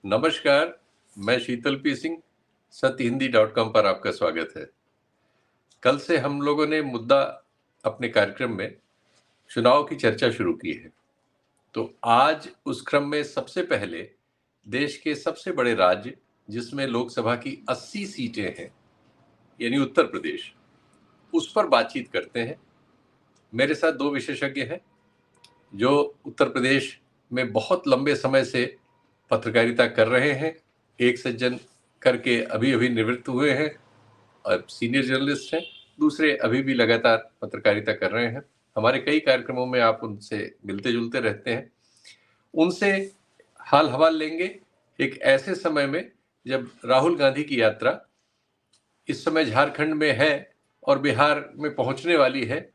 नमस्कार, मैं शीतल पी सिंह, सत्यहिंदी.com पर आपका स्वागत है। कल से हम लोगों ने मुद्दा अपने कार्यक्रम में चुनाव की चर्चा शुरू की है। तो आज उस क्रम में सबसे पहले देश के सबसे बड़े राज्य जिसमें लोकसभा की 80 सीटें हैं, यानी उत्तर प्रदेश, उस पर बातचीत करते हैं। मेरे साथ दो विशेषज्ञ हैं जो उत्तर प्रदेश में बहुत लंबे समय से पत्रकारिता कर रहे हैं। एक सज्जन करके अभी अभी निवृत्त हुए हैं और सीनियर जर्नलिस्ट हैं, दूसरे अभी भी लगातार पत्रकारिता कर रहे हैं। हमारे कई कार्यक्रमों में आप उनसे मिलते जुलते रहते हैं। उनसे हाल हवाल लेंगे एक ऐसे समय में जब राहुल गांधी की यात्रा इस समय झारखंड में है और बिहार में पहुंचने वाली है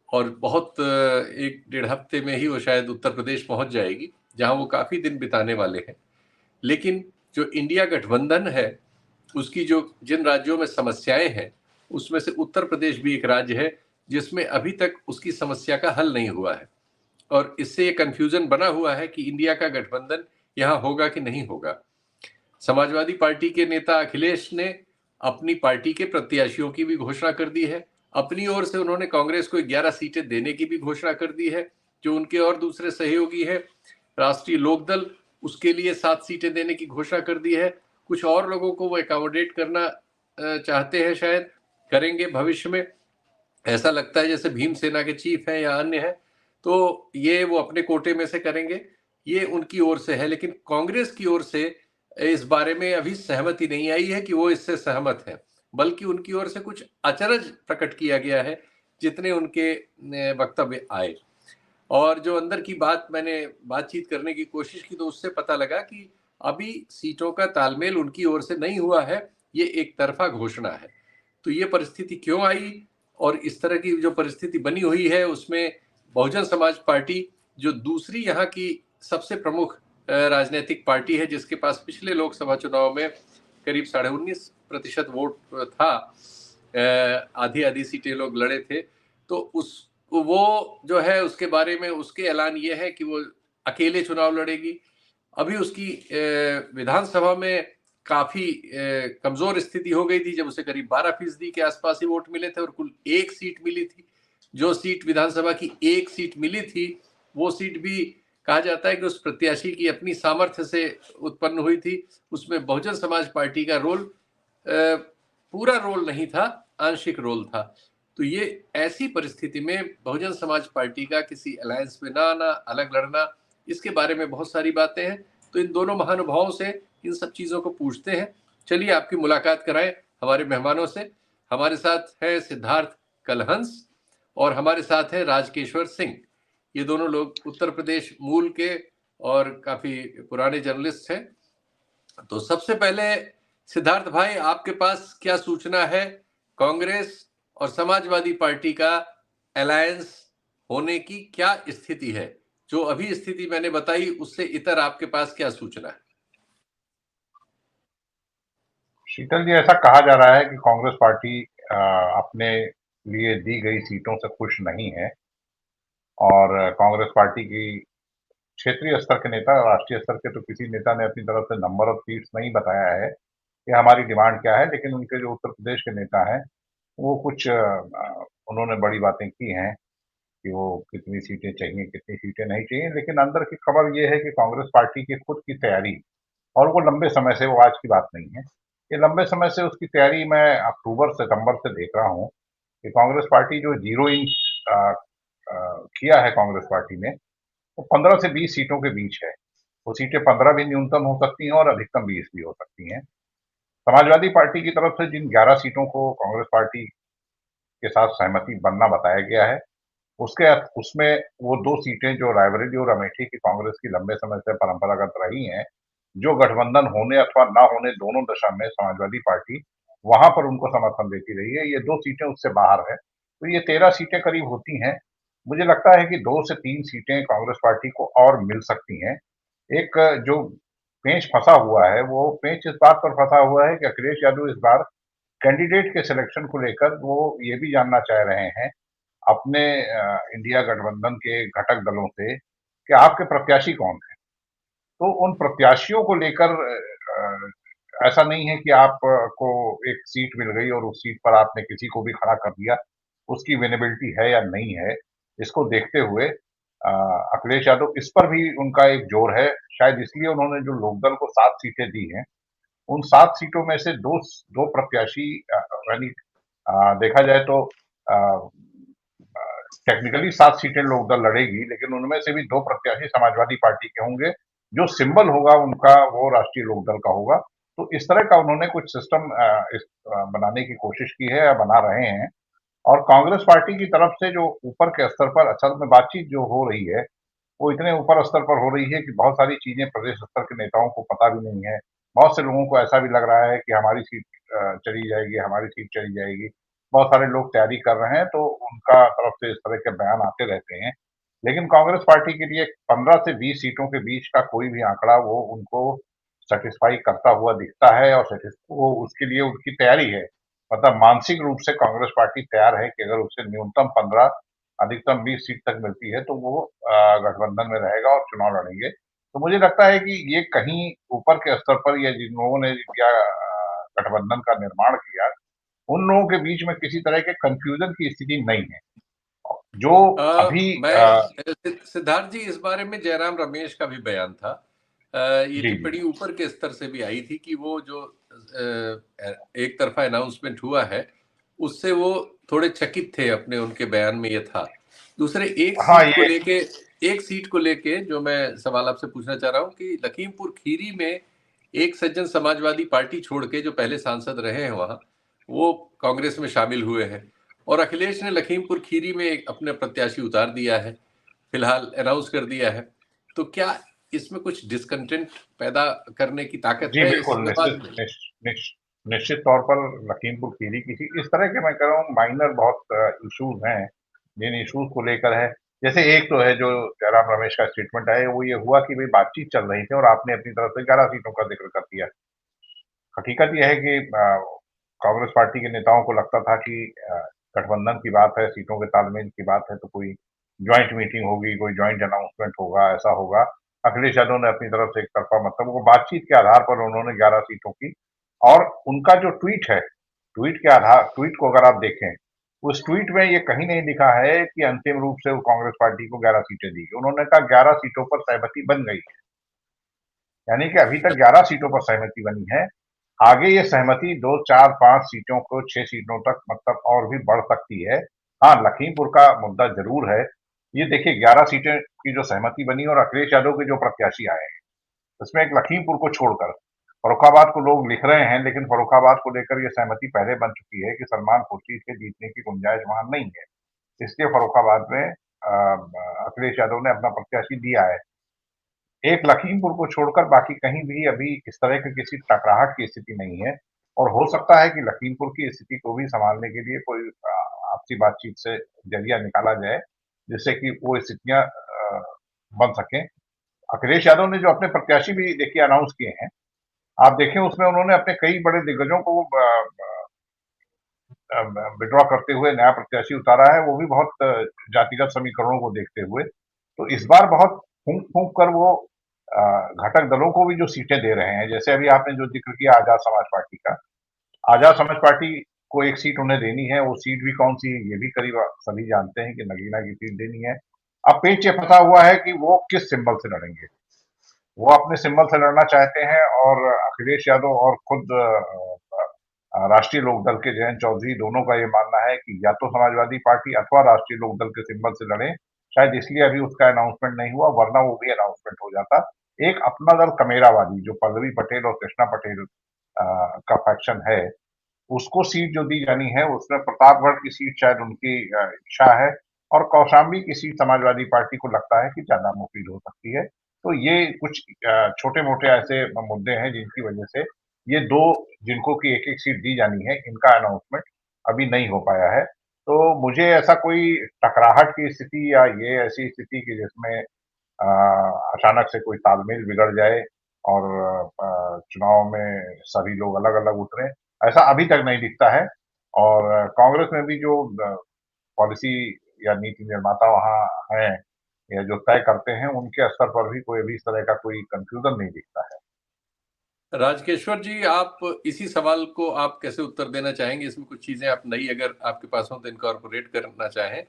और बहुत एक डेढ़ हफ्ते में ही वो शायद उत्तर प्रदेश पहुंच जाएगी, जहां वो काफी दिन बिताने वाले हैं। लेकिन जो इंडिया गठबंधन है, उसकी जो जिन राज्यों में समस्याएं हैं, उसमें से उत्तर प्रदेश भी एक राज्य है जिसमें अभी तक उसकी समस्या का हल नहीं हुआ है और इससे ये कंफ्यूजन बना हुआ है कि इंडिया का गठबंधन यहाँ होगा कि नहीं होगा। समाजवादी पार्टी के नेता अखिलेश ने अपनी पार्टी के प्रत्याशियों की भी घोषणा कर दी है। अपनी ओर से उन्होंने कांग्रेस को 11 सीटें देने की भी घोषणा कर दी है। जो उनके और दूसरे सहयोगी हैं, राष्ट्रीय लोकदल, उसके लिए 7 सीटें देने की घोषणा कर दी है। कुछ और लोगों को वो एकोमोडेट करना चाहते हैं, शायद करेंगे भविष्य में। ऐसा लगता है जैसे भीमसेना के चीफ हैं या अन्य हैं, तो ये वो अपने कोटे में से करेंगे, ये उनकी ओर से है। लेकिन कांग्रेस की ओर से इस बारे में अभी सहमति नहीं आई है कि वो इससे सहमत है, बल्कि उनकी ओर से कुछ अचरज प्रकट किया गया है जितने उनके वक्तव्य आए। और जो अंदर की बात मैंने बातचीत करने की कोशिश की तो उससे पता लगा कि अभी सीटों का तालमेल उनकी ओर से नहीं हुआ है, ये एक तरफा घोषणा है। तो ये परिस्थिति क्यों आई और इस तरह की जो परिस्थिति बनी हुई है उसमें बहुजन समाज पार्टी, जो दूसरी यहाँ की सबसे प्रमुख राजनीतिक पार्टी है, जिसके पास पिछले लोकसभा चुनाव में करीब 19.5% वोट था, आधी आधी सीटें लोग लड़े थे, तो उस वो जो है उसके बारे में उसके ऐलान ये है कि वो अकेले चुनाव लड़ेगी। अभी उसकी विधानसभा में काफी कमजोर स्थिति हो गई थी जब उसे करीब 12% के आसपास ही वोट मिले थे और कुल 1 सीट मिली थी। जो सीट विधानसभा की 1 सीट मिली थी, वो सीट भी कहा जाता है कि उस प्रत्याशी की अपनी सामर्थ्य से उत्पन्न हुई थी। उसमें बहुजन समाज पार्टी का रोल पूरा रोल नहीं था, आंशिक रोल था। तो ये ऐसी परिस्थिति में बहुजन समाज पार्टी का किसी अलायंस में ना आना, अलग लड़ना, इसके बारे में बहुत सारी बातें हैं। तो इन दोनों महानुभावों से इन सब चीजों को पूछते हैं। चलिए आपकी मुलाकात कराएं हमारे मेहमानों से। हमारे साथ है सिद्धार्थ कलहंस और हमारे साथ है राजकेश्वर सिंह। ये दोनों लोग उत्तर प्रदेश मूल के और काफी पुराने जर्नलिस्ट हैं। तो सबसे पहले सिद्धार्थ भाई, आपके पास क्या सूचना है? कांग्रेस और समाजवादी पार्टी का अलायंस होने की क्या स्थिति है? जो अभी स्थिति मैंने बताई उससे इतर आपके पास क्या सूचना है? शीतल जी, ऐसा कहा जा रहा है कि कांग्रेस पार्टी अपने लिए दी गई सीटों से खुश नहीं है और कांग्रेस पार्टी की क्षेत्रीय स्तर के नेता, राष्ट्रीय स्तर के तो किसी नेता ने अपनी तरफ से नंबर ऑफ सीट्स नहीं बताया है कि हमारी डिमांड क्या है, लेकिन उनके जो उत्तर प्रदेश के नेता हैं वो कुछ उन्होंने बड़ी बातें की हैं कि वो कितनी सीटें चाहिए, कितनी सीटें नहीं चाहिए। लेकिन अंदर की खबर ये है कि कांग्रेस पार्टी की खुद की तैयारी, और वो लंबे समय से, वो आज की बात नहीं है, ये लंबे समय से उसकी तैयारी मैं अक्टूबर सितंबर से देख रहा हूँ कि कांग्रेस पार्टी जो जीरोइंग किया है कांग्रेस पार्टी ने, वो 15 से 20 सीटों के बीच है। वो सीटें 15 भी न्यूनतम हो सकती हैं और अधिकतम 20 भी हो सकती हैं। समाजवादी पार्टी की तरफ से जिन 11 सीटों को कांग्रेस पार्टी के साथ सहमति बनना बताया गया है, उसके उसमें वो 2 सीटें जो रायबरेली और अमेठी की कांग्रेस की लंबे समय से परंपरागत रही हैं, जो गठबंधन होने अथवा ना होने दोनों दशा में समाजवादी पार्टी वहां पर उनको समर्थन देती रही है, ये 2 सीटें उससे बाहर है। तो ये 13 सीटें करीब होती हैं। मुझे लगता है कि 2 से 3 सीटें कांग्रेस पार्टी को और मिल सकती हैं। एक जो पेंच फंसा हुआ है, वो पेंच इस बात पर फंसा हुआ है कि अखिलेश यादव इस बार कैंडिडेट के सिलेक्शन को लेकर वो ये भी जानना चाह रहे हैं अपने इंडिया गठबंधन के घटक दलों से कि आपके प्रत्याशी कौन है। तो उन प्रत्याशियों को लेकर ऐसा नहीं है कि आपको एक सीट मिल गई और उस सीट पर आपने किसी को भी खड़ा कर दिया, उसकी विनेबिलिटी है या नहीं है, इसको देखते हुए अखिलेश यादव इस पर भी उनका एक जोर है। शायद इसलिए उन्होंने जो लोकदल को 7 सीटें दी हैं, उन 7 सीटों में से 2 प्रत्याशी यानी देखा जाए तो टेक्निकली 7 सीटें लोकदल लड़ेगी, लेकिन उनमें से भी 2 प्रत्याशी समाजवादी पार्टी के होंगे। जो सिंबल होगा उनका वो राष्ट्रीय लोकदल का होगा। तो इस तरह का उन्होंने कुछ सिस्टम बनाने की कोशिश की है या बना रहे हैं। और कांग्रेस पार्टी की तरफ से जो ऊपर के स्तर पर असल में बातचीत जो हो रही है, वो इतने ऊपर स्तर पर हो रही है कि बहुत सारी चीजें प्रदेश स्तर के नेताओं को पता भी नहीं है। बहुत से लोगों को ऐसा भी लग रहा है कि हमारी सीट चली जाएगी, हमारी सीट चली जाएगी। बहुत सारे लोग तैयारी कर रहे हैं, तो उनका तरफ से इस तरह के बयान आते रहते हैं। लेकिन कांग्रेस पार्टी के लिए 15 से 20 सीटों के बीच का कोई भी आंकड़ा वो उनको सेटिस्फाई करता हुआ दिखता है, और वो उसके लिए उनकी तैयारी है। मतलब मानसिक रूप से कांग्रेस पार्टी तैयार है कि अगर उसे न्यूनतम 15 अधिकतम 20 सीट तक मिलती है तो वो गठबंधन में रहेगा और चुनाव लड़ेंगे। तो मुझे लगता है कि ये कहीं ऊपर के स्तर पर या जिन लोगों ने या गठबंधन का निर्माण किया, उन लोगों के बीच में किसी तरह के कंफ्यूजन की स्थिति नहीं है। जो अभी सिद्धार्थ जी, इस बारे में जयराम रमेश का भी बयान था। ये जी, जी। टिप्पणी ऊपर के स्तर से भी आई थी कि वो जो एक तरफा अनाउंसमेंट हुआ है, उससे वो थोड़े चकित थे अपने उनके बयान में ये था। दूसरे हाँ, ये एक सीट को लेके जो मैं सवाल आपसे पूछना चाह रहा हूँ कि लखीमपुर खीरी में एक सज्जन समाजवादी पार्टी छोड़ के जो पहले सांसद रहे हैं वहां, वो कांग्रेस में शामिल हुए हैं, और अखिलेश ने लखीमपुर खीरी में एक अपने प्रत्याशी उतार दिया है, फिलहाल अनाउंस कर दिया है। तो क्या इसमें कुछ डिसकंटेंट पैदा करने की ताकत जी, है इस बिल्कुल, विवाद में? निश्चित तौर पर लखीमपुर खीरी किसी इस तरह के मैं कह रहा हूँ माइनर बहुत इश्यूज हैं, जिन इश्यूज को लेकर है। जैसे एक तो है जो जयराम रमेश का स्टेटमेंट है, वो ये हुआ कि भाई बातचीत चल रही थी और आपने अपनी तरफ से 11 सीटों का जिक्र कर दिया। हकीकत यह है कि कांग्रेस पार्टी के नेताओं को लगता था कि गठबंधन की बात है, सीटों के तालमेल की बात है, तो कोई ज्वाइंट मीटिंग होगी, कोई ज्वाइंट अनाउंसमेंट होगा, ऐसा होगा। अखिलेश यादव ने अपनी तरफ से एक तरफा मतलब वो बातचीत के आधार पर उन्होंने 11 सीटों की, और उनका जो ट्वीट है, ट्वीट को अगर आप देखें, उस ट्वीट में ये कहीं नहीं लिखा है कि अंतिम रूप से वो कांग्रेस पार्टी को 11 सीटें दी। उन्होंने कहा 11 सीटों पर सहमति बन गई है, यानी कि अभी तक 11 सीटों पर सहमति बनी है। आगे ये सहमति 2, 4, 5 सीटों को 6 सीटों तक मतलब और भी बढ़ सकती है। हाँ, लखीमपुर का मुद्दा जरूर है। ये देखिए 11 सीटें की जो सहमति बनी और अखिलेश यादव के जो प्रत्याशी आए हैं, उसमें एक लखीमपुर को छोड़कर फर्रुखाबाद को लोग लिख रहे हैं, लेकिन फर्रुखाबाद को लेकर ये सहमति पहले बन चुकी है कि सलमान खुर्शीद के जीतने की गुंजाइश वहां नहीं है। इसलिए फर्रुखाबाद में अखिलेश यादव ने अपना प्रत्याशी दिया है। एक लखीमपुर को छोड़कर बाकी कहीं भी अभी इस तरह की किसी टकराहट की स्थिति नहीं है, और हो सकता है कि लखीमपुर की स्थिति को भी संभालने के लिए कोई आपसी बातचीत से जरिया निकाला जाए, जिससे कि वो स्थितियां बन सकें। अखिलेश यादव ने जो अपने प्रत्याशी भी देखिए अनाउंस किए हैं, आप देखें उसमें उन्होंने अपने कई बड़े दिग्गजों को विड्रॉ करते हुए नया प्रत्याशी उतारा है, वो भी बहुत जातिगत समीकरणों को देखते हुए। तो इस बार बहुत फूंक फूंक कर वो घटक दलों को भी जो सीटें दे रहे हैं, जैसे अभी आपने जो जिक्र किया आजाद समाज पार्टी का, आजाद समाज पार्टी को एक सीट उन्हें देनी है। वो सीट भी कौन सी है ये भी करीब सभी जानते हैं कि नगीना की सीट देनी है। अब पेच ये फंसा हुआ है कि वो किस सिंबल से लड़ेंगे। वो अपने सिंबल से लड़ना चाहते हैं, और अखिलेश यादव और खुद राष्ट्रीय लोकदल के जयंत चौधरी दोनों का ये मानना है कि या तो समाजवादी पार्टी अथवा राष्ट्रीय लोकदल के सिंबल से लड़े। शायद इसलिए अभी उसका अनाउंसमेंट नहीं हुआ, वरना वो भी अनाउंसमेंट हो जाता। एक अपना दल कमेरावादी जो पल्लवी पटेल और कृष्णा पटेल का फैक्शन है, उसको सीट जो दी जानी है उसमें प्रतापगढ़ की सीट शायद उनकी इच्छा है, और कौशाम्बी की सीट समाजवादी पार्टी को लगता है कि ज्यादा मुफीद हो सकती है। तो ये कुछ छोटे मोटे ऐसे मुद्दे हैं जिनकी वजह से ये दो जिनको की एक एक सीट दी जानी है, इनका अनाउंसमेंट अभी नहीं हो पाया है। तो मुझे ऐसा कोई टकराहट की स्थिति या ये ऐसी स्थिति की जिसमें अचानक से कोई तालमेल बिगड़ जाए और चुनाव में सभी लोग अलग-अलग उतरें, ऐसा अभी तक नहीं दिखता है। और कांग्रेस में भी जो पॉलिसी या नीति निर्माता वहाँ हैं, या जो तय करते हैं उनके स्तर पर भी कोई अभी इस तरह का कोई कंफ्यूजन नहीं दिखता है। राजकेश्वर जी, आप इसी सवाल को आप कैसे उत्तर देना चाहेंगे? इसमें कुछ चीजें आप नई अगर आपके पास हो तो इनकॉर्पोरेट करना चाहें,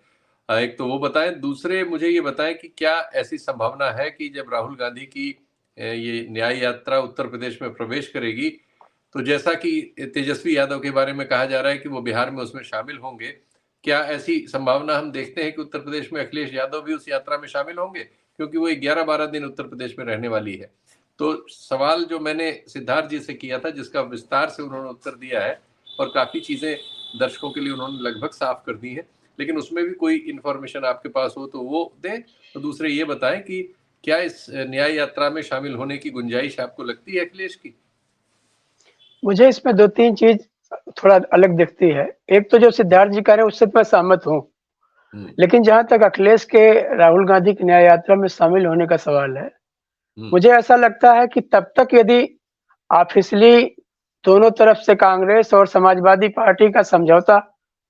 एक तो वो बताएं। दूसरे मुझे ये बताएं कि क्या ऐसी संभावना है कि जब राहुल गांधी की ये न्याय यात्रा उत्तर प्रदेश में प्रवेश करेगी, तो जैसा कि तेजस्वी यादव के बारे में कहा जा रहा है कि वो बिहार में उसमें शामिल होंगे, क्या ऐसी संभावना हम देखते हैं कि उत्तर प्रदेश में अखिलेश यादव भी उस यात्रा में शामिल होंगे? क्योंकि वो 11-12 दिन उत्तर प्रदेश में रहने वाली है। तो सवाल जो मैंने सिद्धार्थ जी से किया था, जिसका विस्तार से उन्होंने उत्तर दिया है और काफ़ी चीज़ें दर्शकों के लिए उन्होंने लगभग साफ कर दी हैं, लेकिन उसमें भी कोई इन्फॉर्मेशन आपके पास हो तो वो दें। तो दूसरे ये बताएं कि क्या इस न्याय यात्रा में शामिल होने की गुंजाइश आपको लगती है अखिलेश की? मुझे इसमें 2-3 चीज़ थोड़ा अलग दिखती है। एक तो जो सिद्धार्थ जी कह रहे हैं उससे तो मैं सहमत हूँ। लेकिन जहाँ तक अखिलेश के राहुल गांधी की न्याय यात्रा में शामिल होने का सवाल है, मुझे ऐसा लगता है कि तब तक यदि ऑफिशियली दोनों तरफ से कांग्रेस और समाजवादी पार्टी का समझौता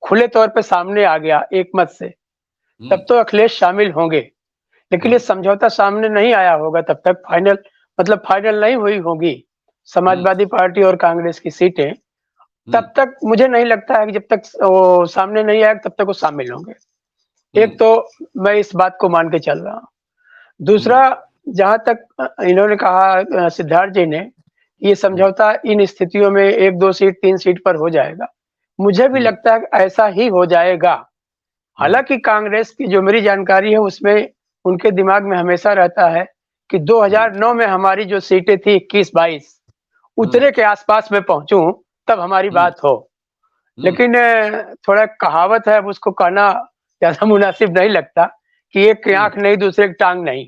खुले तौर पे सामने आ गया एक मत से, तब तो अखिलेश शामिल होंगे। लेकिन ये समझौता सामने नहीं आया होगा तब तक फाइनल नहीं हुई होगी समाजवादी पार्टी और कांग्रेस की सीटें, तब तक मुझे नहीं लगता है कि जब तक वो सामने नहीं आएगा तब तक वो शामिल होंगे। एक तो मैं इस बात को मान के चल रहा हूँ। दूसरा, जहां तक इन्होंने कहा सिद्धार्थ जी ने, ये समझौता इन स्थितियों में 1-2 सीट 3 सीट पर हो जाएगा, मुझे भी लगता है कि ऐसा ही हो जाएगा। हालांकि कांग्रेस की जो मेरी जानकारी है उसमें उनके दिमाग में हमेशा रहता है कि 2009 में हमारी जो सीटें थी 21-22 उतने के आसपास में पहुंचूं तब हमारी बात हो। लेकिन थोड़ा कहावत है, अब उसको कहना ज्यादा मुनासिब नहीं लगता कि एक की आंख नहीं दूसरे की टांग नहीं।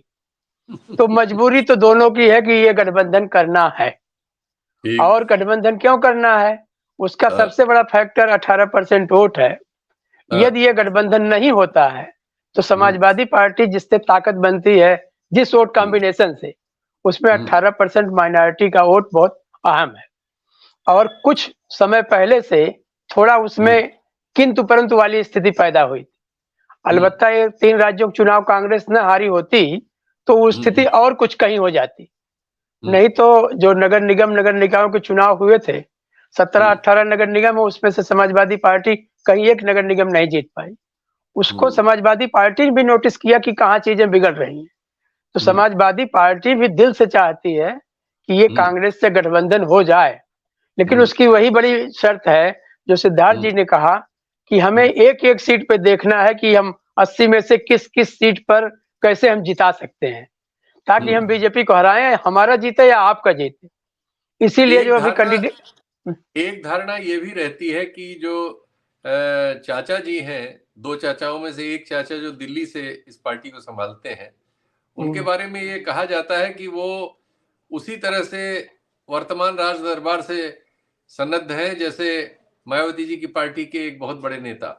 तो मजबूरी तो दोनों की है कि ये गठबंधन करना है। और गठबंधन क्यों करना है, उसका सबसे बड़ा फैक्टर 18% वोट है। यदि ये गठबंधन नहीं होता है तो समाजवादी पार्टी जिससे ताकत बनती है, जिस वोट कॉम्बिनेशन से, उसमें 18% माइनॉरिटी का वोट बहुत अहम है। और कुछ समय पहले से थोड़ा उसमें किंतु परंतु वाली स्थिति पैदा हुई। अलबत्ता ये 3 राज्यों के चुनाव कांग्रेस न हारी होती तो वो स्थिति और कुछ कहीं हो जाती। नहीं तो जो नगर निगम के चुनाव हुए थे, 17-18 नगर निगम है, उसमें से समाजवादी पार्टी कहीं एक नगर निगम नहीं जीत पाई। उसको समाजवादी पार्टी ने भी नोटिस किया कि कहाँ चीजें बिगड़ रही हैं। तो समाजवादी पार्टी भी दिल से चाहती है कि ये कांग्रेस से गठबंधन हो जाए, लेकिन उसकी वही बड़ी शर्त है जो सिद्धार्थ जी ने कहा कि हमें एक-एक सीट पे देखना है कि हम 80 में से किस-किस सीट पर कैसे हम जिता सकते हैं, ताकि हम बीजेपी को हराएं, हमारा जीते या आपका जीते। इसीलिए जो अभी कैंडिडेट एक धारणा ये भी रहती है कि जो चाचा जी हैं, 2 चाचाओं में से एक चाचा जो दिल्ली से इस पार्टी को संभालते हैं, उनके बारे में ये कहा जाता है कि वो उसी तरह से वर्तमान राज दरबार से सन्नद्ध हैं जैसे मायावती जी की पार्टी के एक बहुत बड़े नेता।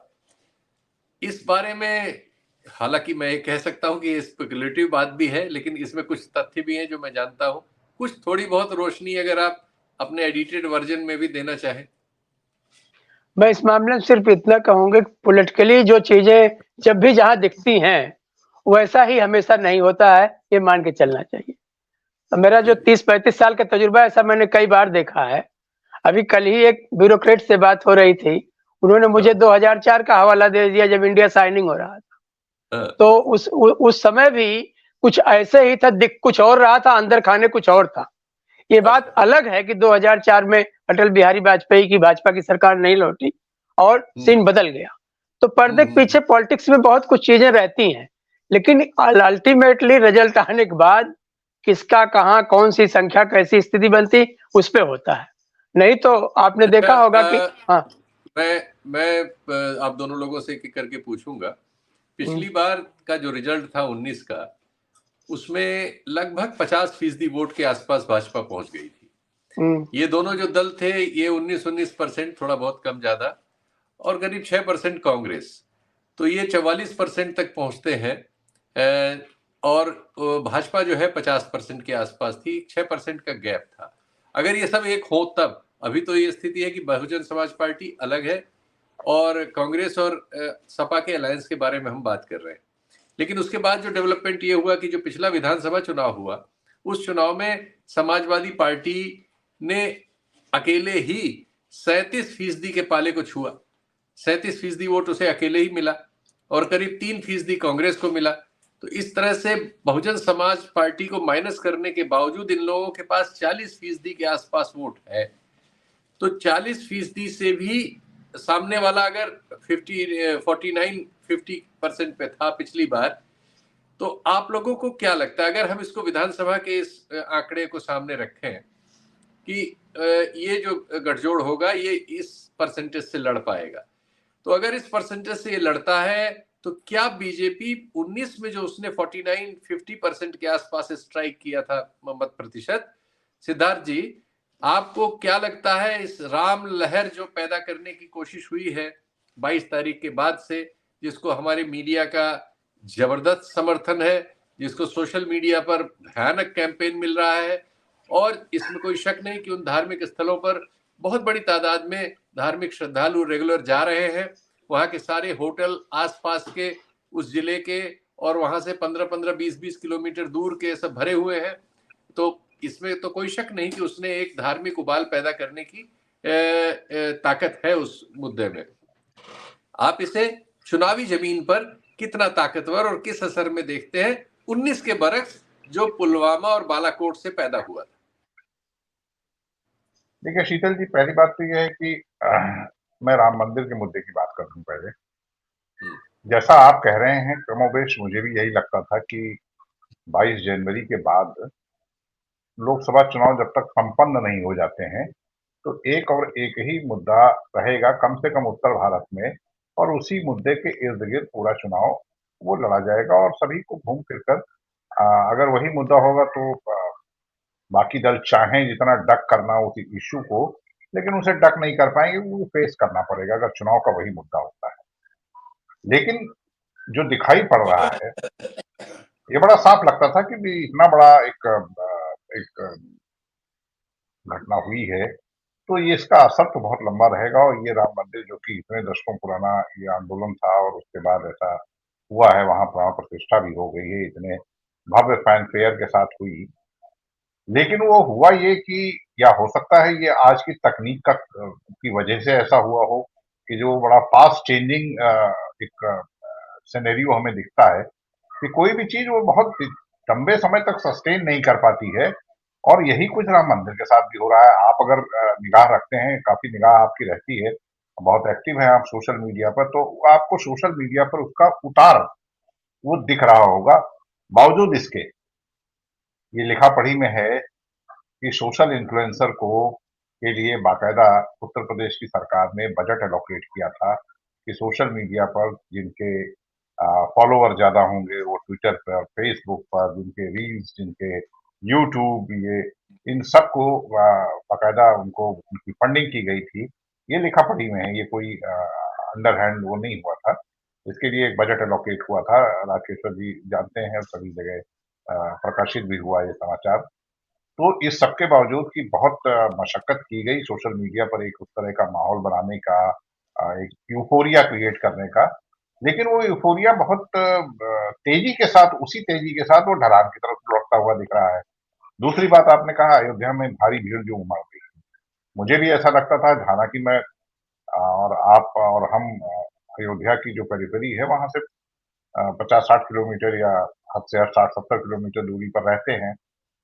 इस बारे में हालांकि मैं ये कह सकता हूं कि ये स्पेकुलेटिव बात भी है, लेकिन इसमें कुछ तथ्य भी हैं जो मैं जानता हूं। कुछ थोड़ी बहुत रोशनी अगर आप अपने एडिटेड वर्जन में भी देना चाहें। मैं इस मामले में सिर्फ इतना कहूंगा कि पॉलिटिकली जो चीजें जब भी जहां दिखती हैं वैसा ही हमेशा नहीं होता है, ये मान के चलना चाहिए। तो मेरा जो 30-35 साल का तजुर्बा है, ऐसा मैंने कई बार देखा है। अभी कल ही एक ब्यूरोक्रेट से बात हो रही थी, उन्होंने मुझे 2004 का हवाला दे दिया जब इंडिया साइनिंग हो रहा था। तो उस समय भी कुछ ऐसे ही था, दिख कुछ और रहा था, अंदर खाने कुछ और था। ये बात अलग है कि 2004 में अटल बिहारी वाजपेयी की भाजपा की सरकार नहीं लौटी और सीन बदल गया। तो पर्दे के पीछे पॉलिटिक्स में बहुत कुछ चीजें रहती हैं, लेकिन अल्टीमेटली रिजल्ट आने के बाद किसका कहाँ कौन सी संख्या कैसी स्थिति बनती उस पे होता है। नहीं तो आपने देखा होगा कि हाँ, मैं आप दोनों लोगों से एक करके पूछूंगा। पिछली बार का जो रिजल्ट था 19 का, उसमें लगभग 50% वोट के आसपास भाजपा पहुंच गई थी। ये दोनों जो दल थे, ये 19% थोड़ा बहुत कम ज्यादा, और करीब 6% कांग्रेस, तो ये 44% तक पहुंचते हैं। और भाजपा जो है 50% के आसपास थी, 6% का गैप था। अगर ये सब एक हो तब, अभी तो ये स्थिति है कि बहुजन समाज पार्टी अलग है और कांग्रेस और सपा के अलायंस के बारे में हम बात कर रहे हैं। लेकिन उसके बाद जो डेवलपमेंट ये हुआ कि जो पिछला विधानसभा चुनाव हुआ, उस चुनाव में समाजवादी पार्टी ने अकेले ही 37% के पाले को छुआ। 37% वोट उसे अकेले ही मिला और करीब 3% कांग्रेस को मिला। तो इस तरह से बहुजन समाज पार्टी को माइनस करने के बावजूद इन लोगों के पास 40% के आसपास वोट है। तो 40% से भी सामने वाला अगर 49-50% पे था पिछली बार, तो आप लोगों को क्या लगता है अगर हम इसको विधानसभा के इस आंकड़े को सामने रखें कि ये जो गठजोड़ होगा ये इस परसेंटेज से लड़ पाएगा, तो अगर इस परसेंटेज से ये लड़ता है तो क्या बीजेपी 19 में जो उसने 49-50% के आसपास स्ट्राइक किया था मत प्रतिशत, सिद्धार्थ जी आपको क्या लगता है इस राम लहर जो पैदा करने की कोशिश हुई है 22 तारीख के बाद से, जिसको हमारे मीडिया का जबरदस्त समर्थन है, जिसको सोशल मीडिया पर भयानक कैंपेन मिल रहा है, और इसमें कोई शक नहीं कि उन धार्मिक स्थलों पर बहुत बड़ी तादाद में धार्मिक श्रद्धालु रेगुलर जा रहे हैं, वहां के सारे होटल आसपास के उस जिले के और वहां से 15-15, 20-20 किलोमीटर दूर के सब भरे हुए हैं, तो इसमें तो कोई शक नहीं कि उसने एक धार्मिक उबाल पैदा करने की ताकत है उस मुद्दे में। आप इसे चुनावी जमीन पर कितना ताकतवर और किस असर में देखते हैं 19 के बरक्स जो पुलवामा और बालाकोट से पैदा हुआ था? देखिए शीतल जी, पहली बात तो यह है कि मैं राम मंदिर के मुद्दे की बात कर दूं पहले। जैसा आप कह रहे हैं कमोबेश मुझे भी यही लगता था कि 22 जनवरी के बाद लोकसभा चुनाव जब तक संपन्न नहीं हो जाते हैं तो एक और एक ही मुद्दा रहेगा कम से कम उत्तर भारत में, और उसी मुद्दे के इर्द गिर्द पूरा चुनाव वो लड़ा जाएगा और सभी को घूम फिर कर अगर वही मुद्दा होगा तो बाकी दल चाहें जितना डक करना उस इश्यू को, लेकिन उसे डक नहीं कर पाएंगे, वो फेस करना पड़ेगा अगर चुनाव का वही मुद्दा होता है। लेकिन जो दिखाई पड़ रहा है ये बड़ा साफ लगता था कि भी इतना बड़ा एक घटना हुई है तो ये इसका असर तो बहुत लंबा रहेगा, और ये राम मंदिर जो कि इतने दशकों पुराना ये आंदोलन था और उसके बाद ऐसा हुआ है, वहां प्राण प्रतिष्ठा भी हो गई है, इतने भव्य फैनफेयर के साथ हुई। लेकिन वो हुआ ये कि या हो सकता है ये आज की तकनीक का की वजह से ऐसा हुआ हो कि जो बड़ा फास्ट चेंजिंग एक सिनेरियो हमें दिखता है कि कोई भी चीज वो बहुत लंबे समय तक सस्टेन नहीं कर पाती है, और यही कुछ राम मंदिर के साथ भी हो रहा है। आप अगर निगाह रखते हैं, काफी निगाह आपकी रहती है, बहुत एक्टिव है आप सोशल मीडिया पर, तो आपको सोशल मीडिया पर उसका उतार वो दिख रहा होगा। बावजूद इसके ये लिखा पढ़ी में है कि सोशल इन्फ्लुएंसर को के लिए बाकायदा उत्तर प्रदेश की सरकार ने बजट एलोकेट किया था कि सोशल मीडिया पर जिनके फॉलोअर ज्यादा होंगे वो ट्विटर पर, फेसबुक पर, जिनके रील्स, जिनके यूट्यूब, ये इन सबको बाकायदा उनको उनकी फंडिंग की गई थी। ये लिखा पढ़ी में है, ये कोई अंडर हैंड वो नहीं हुआ था। इसके लिए एक बजट एलोकेट हुआ था, राकेश्वर जी जानते हैं, सभी जगह प्रकाशित भी हुआ ये समाचार। तो इस सबके बावजूद कि बहुत मशक्कत की गई सोशल मीडिया पर एक उस तरह का माहौल बनाने का, एक यूफोरिया क्रिएट करने का, लेकिन वो यूफोरिया बहुत तेजी के साथ, उसी तेजी के साथ वो ढलान की तरफ लौटता हुआ दिख रहा है। दूसरी बात आपने कहा अयोध्या में भारी भीड़ जो उमड़ गई, मुझे भी ऐसा लगता था, हालांकि मैं और आप और हम अयोध्या की जो पेरिफेरी है वहां से 50-60 किलोमीटर या हद से हद 60-70 किलोमीटर दूरी पर रहते हैं,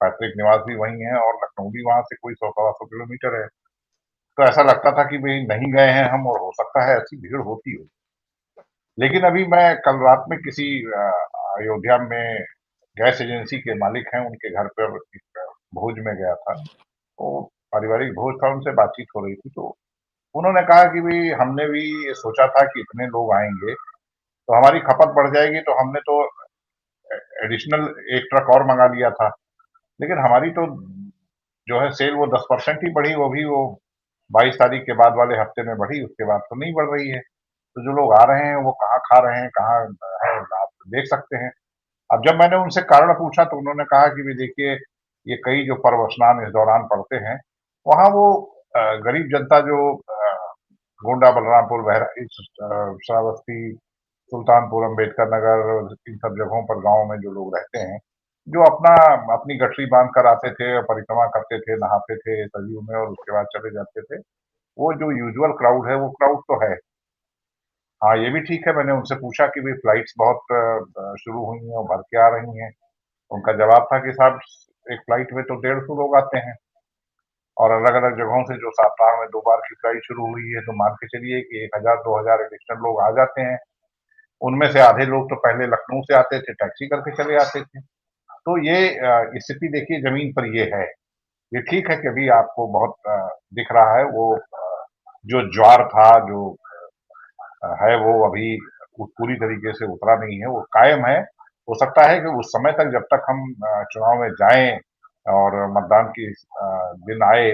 पैतृक निवास भी वही है और लखनऊ भी वहां से कोई 100-125 किलोमीटर है। तो ऐसा लगता था कि भाई नहीं गए हैं हम और हो सकता है ऐसी भीड़ होती हो। लेकिन अभी मैं कल रात में किसी अयोध्या में गैस एजेंसी के मालिक हैं उनके घर पर एक भोज में गया था, तो पारिवारिक भोज था, उनसे बातचीत हो रही थी, तो उन्होंने कहा कि भाई हमने भी ये सोचा था कि इतने लोग आएंगे तो हमारी खपत बढ़ जाएगी, तो हमने तो एडिशनल एक ट्रक और मंगा लिया था, लेकिन हमारी तो जो है सेल वो 10% ही बढ़ी, वो भी वो 22 तारीख के बाद वाले हफ्ते में बढ़ी, उसके बाद तो नहीं बढ़ रही है। तो जो लोग आ रहे हैं वो कहाँ खा रहे हैं, कहाँ है, आप देख सकते हैं। अब जब मैंने उनसे कारण पूछा तो उन्होंने कहा कि भी देखिए ये कई जो पर्व स्नान इस दौरान पड़ते हैं, वहाँ वो गरीब जनता जो गोंडा, बलरामपुर, बहराइच, श्रावस्ती, सुल्तानपुर, अंबेडकर नगर, इन सब जगहों पर गांव में जो लोग रहते हैं, जो अपनी गठरी बांध कर आते थे और परिक्रमा करते थे, नहाते थे सरयू में और उसके बाद चले जाते थे। वो जो यूजुअल क्राउड है, वो क्राउड तो है। हाँ, ये भी ठीक है, मैंने उनसे पूछा कि भाई फ्लाइट्स बहुत शुरू हुई हैं और भर के आ रही हैं। उनका जवाब था कि साहब एक फ्लाइट में तो 150 लोग आते हैं और अलग-अलग जगहों से जो सप्ताह में 2 बार की फ्लाइट शुरू हुई है, तो मान के चलिए कि 1000-2000 एडिशनल लोग आ जाते हैं। उनमें से आधे लोग तो पहले लखनऊ से आते थे, टैक्सी करके चले आते थे। तो ये स्थिति देखिए ज़मीन पर ये है। ये ठीक है कि अभी आपको बहुत दिख रहा है वो जो ज्वार था, जो है वो अभी पूरी तरीके से उतरा नहीं है, वो कायम है। हो सकता है कि उस समय तक जब तक हम चुनाव में जाएं और मतदान की दिन आए,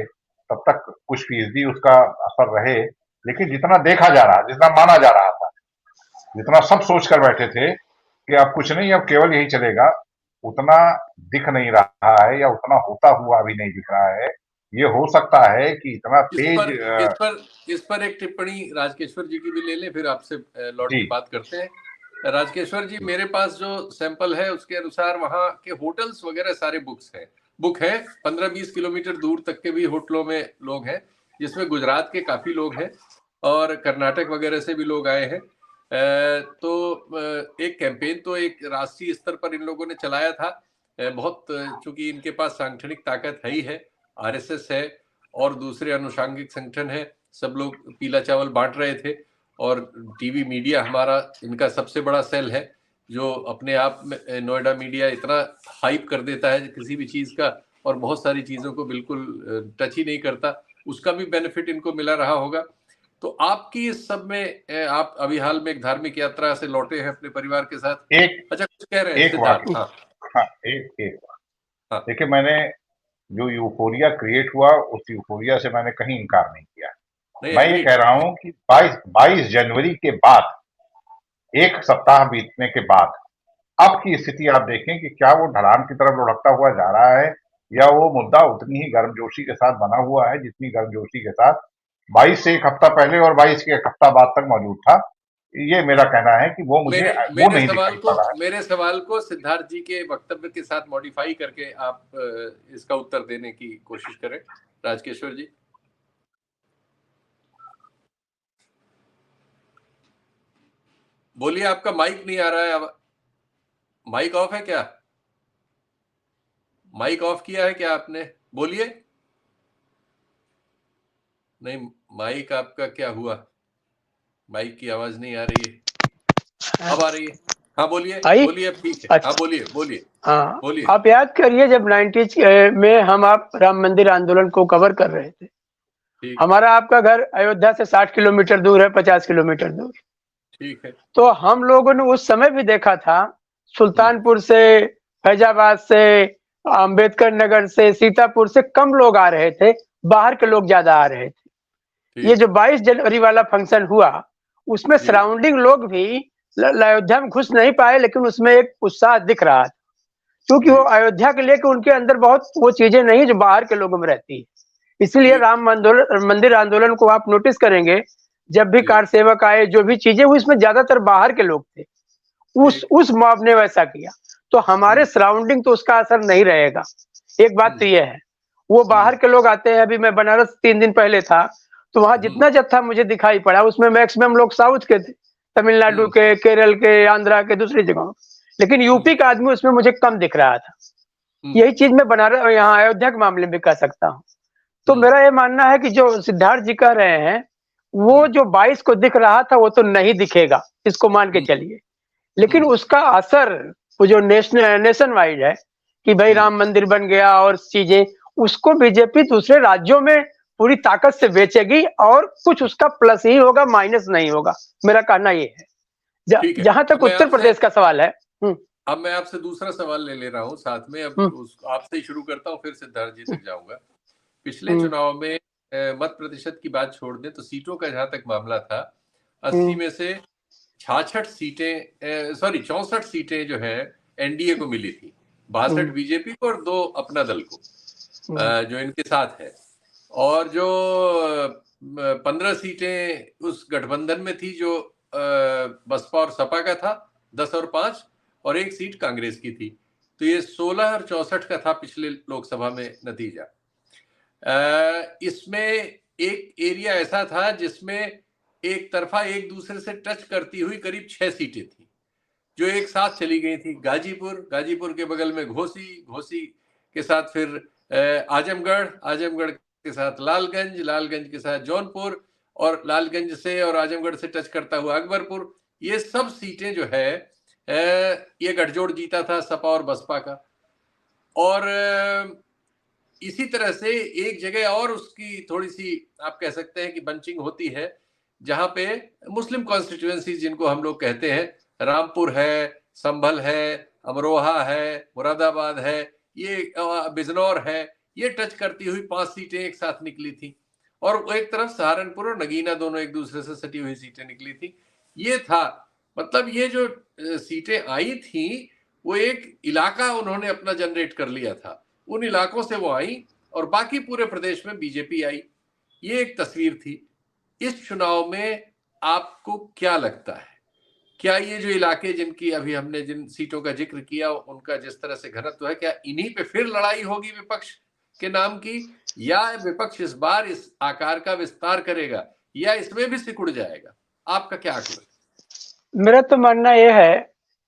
तब तक कुछ फीसदी उसका असर रहे। लेकिन जितना देखा जा रहा, जितना माना जा रहा था, जितना सब सोच कर बैठे थे कि अब कुछ नहीं, अब केवल यही चलेगा, उतना दिख नहीं रहा है या उतना होता हुआ अभी नहीं दिख रहा है। ये हो सकता है कि इतना तेज इस पर एक टिप्पणी राजकेश्वर जी की भी ले लें, फिर आपसे लौट जी के बात करते हैं। राजकेश्वर जी, मेरे पास जो सैंपल है उसके अनुसार वहाँ के होटल्स वगैरह सारे बुक है 15-20 किलोमीटर दूर तक के भी होटलों में लोग हैं, जिसमें गुजरात के काफी लोग हैं और कर्नाटक वगैरह से भी लोग आए हैं। तो एक कैंपेन तो एक राष्ट्रीय स्तर पर इन लोगों ने चलाया था। बहुत, चूंकि इनके पास सांगठनिक ताकत है ही है, आरएसएस है और दूसरे अनुषांगिक संगठन है, सब लोग पीला चावल बांट रहे थे। और टीवी मीडिया हमारा इनका सबसे बड़ा सेल है, जो अपने आप में नोएडा मीडिया इतना हाइप कर देता है किसी भी चीज का और बहुत सारी चीजों को बिल्कुल टच ही नहीं करता, उसका भी बेनिफिट इनको मिला रहा होगा। तो आपकी इस सब में, आप अभी हाल में एक धार्मिक यात्रा से लौटे हैं अपने परिवार के साथ। एक अच्छा, कुछ कह रहे हैं एक सिद्धार्थ? वाक्य। हाँ हाँ, एक हाँ, देखिए, मैंने जो यूफोरिया क्रिएट हुआ, उस यूफोरिया से मैंने कहीं इनकार नहीं किया। नहीं, मैं ये एग्री। कह रहा हूं कि 22 जनवरी के बाद, एक सप्ताह बीतने के बाद, अब की स्थिति आप देखें कि क्या वो ढलान की तरफ लुढ़कता हुआ जा रहा है या वो मुद्दा उतनी ही गर्मजोशी के साथ बना हुआ है जितनी गर्मजोशी के साथ 22 से एक हफ्ता पहले और 22 के एक हफ्ता बाद तक मौजूद था। ये मेरा कहना है कि वो मुझे वो नहीं दिखाई पड़ रहा है। मेरे सवाल को सिद्धार्थ जी के वक्तव्य के साथ मॉडिफाई करके आप इसका उत्तर देने की कोशिश करें, राजकेश्वर जी। बोलिए, आपका माइक नहीं आ रहा है। अब माइक ऑफ है क्या? माइक ऑफ किया है क्या आपने? बोलिए। नहीं, माइक आपका क्या हुआ? माइक की आवाज नहीं आ रही है। अब आ रही है। हाँ बोलिए, बोलिए, अब ठीक है। अच्छा। हाँ बोलिए, बोलिए। हाँ, बोलिए। आप याद करिए जब 90s में आप राम मंदिर आंदोलन को कवर कर रहे थे, हमारा आपका घर अयोध्या से 60 किलोमीटर दूर है, 50 किलोमीटर दूर। ठीक है। तो हम लोगों ने उस समय भी देखा था, सुल्तानपुर से, फैजाबाद से, अंबेडकर नगर से, सीतापुर से कम लोग आ रहे थे, बाहर के लोग ज्यादा आ रहे थे। ये जो 22 जनवरी वाला फंक्शन हुआ, उसमें सराउंडिंग लोग भी अयोध्या में घुस नहीं पाए, लेकिन उसमें एक उत्साह दिख रहा था, क्योंकि वो अयोध्या के लिए उनके अंदर बहुत वो चीजें नहीं जो बाहर के लोगों में रहती है। इसलिए राम मंदिर आंदोलन को आप नोटिस करेंगे, जब भी कार सेवक आए, जो भी चीजें हुई, इसमें ज्यादातर बाहर के लोग थे। उस मॉब ने वैसा किया, तो हमारे सराउंडिंग तो उसका असर नहीं रहेगा। एक बात तो ये है, वो बाहर के लोग आते हैं। अभी मैं बनारस 3 दिन पहले था, तो वहां जितना जत्था मुझे दिखाई पड़ा, उसमें मैक्सिमम लोग साउथ के थे, तमिलनाडु के, केरल के, आंध्रा के, दूसरी जगहों। लेकिन यूपी का आदमी उसमें मुझे कम दिख रहा था। यही चीज मैं बनारस, यहाँ अयोध्या के मामले में कह सकता हूँ। तो मेरा ये मानना है कि जो सिद्धार्थ जी कह रहे हैं, वो जो 22 को दिख रहा था, वो तो नहीं दिखेगा, इसको मान के चलिए। लेकिन उसका असर वो जो नेशन वाइड है कि भाई राम मंदिर बन गया और चीजें, उसको बीजेपी दूसरे राज्यों में पूरी ताकत से बेचेगी और कुछ उसका प्लस ही होगा, माइनस नहीं होगा। मेरा कहना ये है। जहां तक उत्तर प्रदेश का सवाल है, अब मैं आपसे दूसरा सवाल ले रहा हूँ साथ में। अब आपसे ही शुरू करता हूँ, फिर सिद्धार्थ जी तक जाऊंगा। पिछले चुनाव में मत प्रतिशत की बात छोड़ दें तो सीटों का जहां तक मामला था, 80 में से 66 सीटें, 64 सीटें जो है एनडीए को मिली थी, 62 बीजेपी को और 2 अपना दल को, जो इनके साथ है। और जो 15 सीटें उस गठबंधन में थी जो बसपा और सपा का था 10 और 5, और 1 सीट कांग्रेस की थी। तो ये 16 और 64 का था पिछले लोकसभा में नतीजा। इसमें एक एरिया ऐसा था जिसमें एक तरफा एक दूसरे से टच करती हुई करीब 6 सीटें थी जो एक साथ चली गई थी। गाजीपुर के बगल में घोसी के साथ फिर आजमगढ़ के साथ लालगंज के साथ जौनपुर, और लालगंज से और आजमगढ़ से टच करता हुआ अकबरपुर। ये सब सीटें जो है ये गठजोड़ जीता था सपा और बसपा का। और इसी तरह से एक जगह और उसकी थोड़ी सी आप कह सकते हैं कि बंचिंग होती है, जहां पे मुस्लिम कॉन्स्टिट्यूएंसी जिनको हम लोग कहते हैं, रामपुर है, संभल है, अमरोहा है, मुरादाबाद है, ये बिजनौर है, ये टच करती हुई 5 सीटें एक साथ निकली थी। और एक तरफ सहारनपुर और नगीना दोनों एक दूसरे से सटी हुई सीटें निकली थी। ये था, मतलब ये जो सीटें आई थी वो एक इलाका उन्होंने अपना जनरेट कर लिया था, उन इलाकों से वो आई और बाकी पूरे प्रदेश में बीजेपी आई। ये एक तस्वीर थी। इस चुनाव में आपको क्या लगता है, क्या ये जो इलाके जिनकी अभी हमने जिन सीटों का जिक्र किया उनका जिस तरह से घनत्व है, क्या इन्हीं पे फिर लड़ाई होगी विपक्ष के नाम की, या विपक्ष इस बार इस आकार का विस्तार करेगा या इसमें भी सिकुड़ जाएगा? आपका क्या आकलन? मेरा तो मानना यह है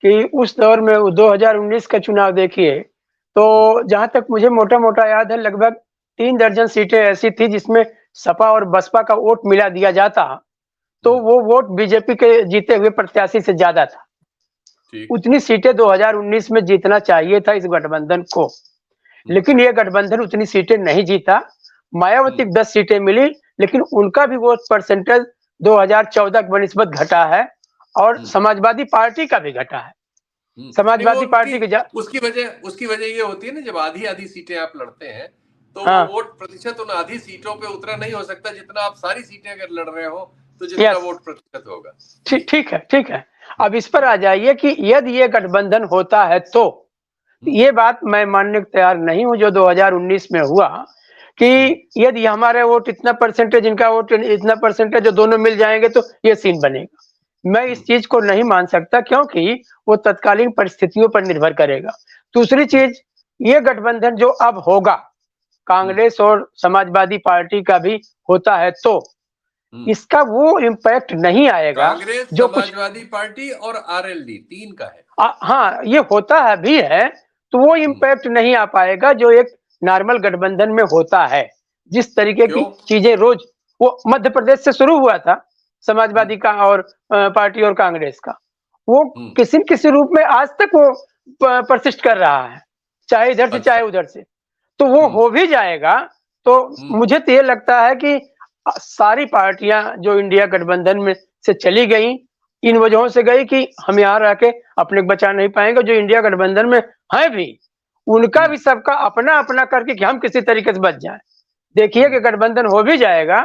कि उस दौर में 2019 का चुनाव देखिए, तो जहां तक मुझे मोटा मोटा याद है, लगभग 3 दर्जन सीटें ऐसी थी जिसमें सपा और बसपा का वोट मिला दिया जाता तो वो वोट बीजेपी के जीते हुए प्रत्याशी से ज्यादा था। उतनी सीटें 2019 में जीतना चाहिए था इस गठबंधन को, लेकिन ये गठबंधन उतनी सीटें नहीं जीता। मायावती को 10 सीटें मिली, लेकिन उनका भी वोट परसेंटेज 2014 की बनिस्बत घटा है और समाजवादी पार्टी का भी घटा है। समाजवादी पार्टी के उसकी वजह ये होती है ना, जब आधी सीटें आप लड़ते हैं तो हाँ, वो वोट प्रतिशत उन आधी सीटों पे उतना नहीं हो सकता जितना आप सारी सीटें अगर लड़ रहे हो तो जितना वोट प्रतिशत होगा। ठीक है। अब इस पर आ जाइए कि यदि ये गठबंधन होता है तो ये बात मैं मानने को तैयार नहीं हूं जो 2019 में हुआ कि यदि हमारे वोट इतना परसेंटेज, इनका वोट इतना परसेंटेज, जो दोनों मिल जाएंगे तो ये सीन बनेगा। मैं इस चीज को नहीं मान सकता, क्योंकि वो तत्कालीन परिस्थितियों पर निर्भर करेगा। दूसरी चीज, ये गठबंधन जो अब होगा, कांग्रेस और समाजवादी पार्टी का भी होता है तो इसका वो इम्पैक्ट नहीं आएगा कांग्रेस, जो समाजवादी पार्टी और आरएलडी 3 का है। हाँ, ये होता है भी है, तो वो इम्पैक्ट नहीं आ पाएगा जो एक नॉर्मल गठबंधन में होता है। जिस तरीके की चीजें रोज, वो मध्य प्रदेश से शुरू हुआ था समाजवादी का और पार्टी और कांग्रेस का, वो किसी न किसी रूप में आज तक वो परसिस्ट कर रहा है, चाहे इधर से चाहे उधर से। तो वो हो भी जाएगा। तो मुझे तो ये लगता है कि सारी पार्टियां जो इंडिया गठबंधन में से चली गई, इन वजहों से गई कि हम यहाँ रह के अपने बचा नहीं पाएंगे। जो इंडिया गठबंधन में है भी, उनका भी सबका अपना अपना करके कि हम किसी तरीके से बच जाए। देखिए कि गठबंधन हो भी जाएगा